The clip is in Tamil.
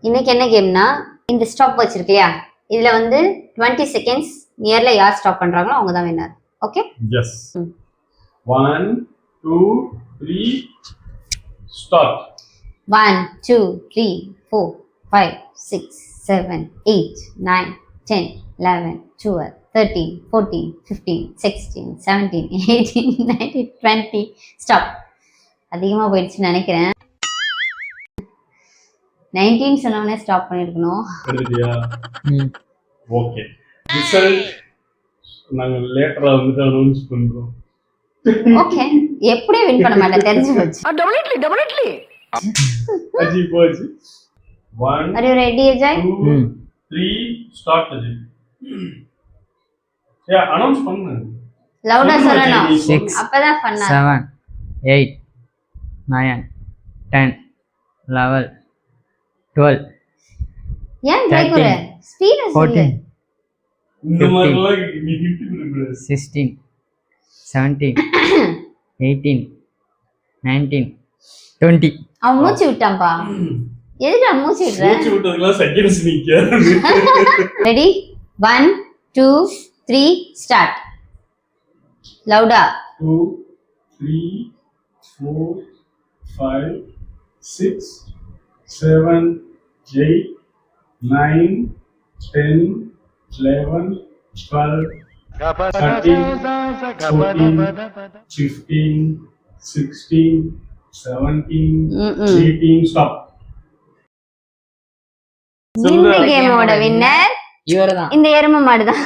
இன்னைக்கு என்ன கேம்னா இந்த ஸ்டாப் வச்சிருக்கு இல்லையா, இதுல வந்து 20 செகண்ட்ஸ் நியர்ல யார் ஸ்டாப் பண்றாங்களோ அவங்க தான் winner. Okay? S. 1 2 3 start. 1 2 3 4 5 6 7 8 9 10 11 12 13 14 15 16 17 18 19 20 stop. அதிகமா போயிடுச்சுன்னு நினைக்கிறேன். 19 சொன்னவனே ஸ்டாப் பண்ணிருக்கணும். சரியா? ஓகே. ரிசல்ட் நாங்க லேட்டரா வந்து அனௌன்ஸ் பண்றோம். ஓகே, எப்படியே வின் பண்ண மாட்டேன் தெரிஞ்சு போச்சு. டெஃபினெட்லி அஜி போச்சு. 1 Are you ready, Ajay? 2 3 start Aji. Yeah announce பண்ணு. லவுடா சொல்லணும். 6 அப்பதான் ஃபன்னா. 7 8 9 10 11 12 ஏன் ஜெயகுரு ஸ்பீடா சொல்லு. 14 இந்த மாதிரிலாம் நீ ஹிட் கொடுக்குற. 16 17 18 19 20 அவன் மூச்சு விட்டான்பா. எதுக்கு அவன் மூச்சு விடுற? மூச்சு விட்டதுக்குலாம் செகண்ட்ஸ் நிக்க. Ready 1 2 3 start. லவுடா 2 3 4 5 6 7 8 9 10 11 12 13 14 15 16 17 18 ஸ்டாப். இந்த கேமோட வின்னர் இவர்தான். இந்த எருமை மாடுதான்.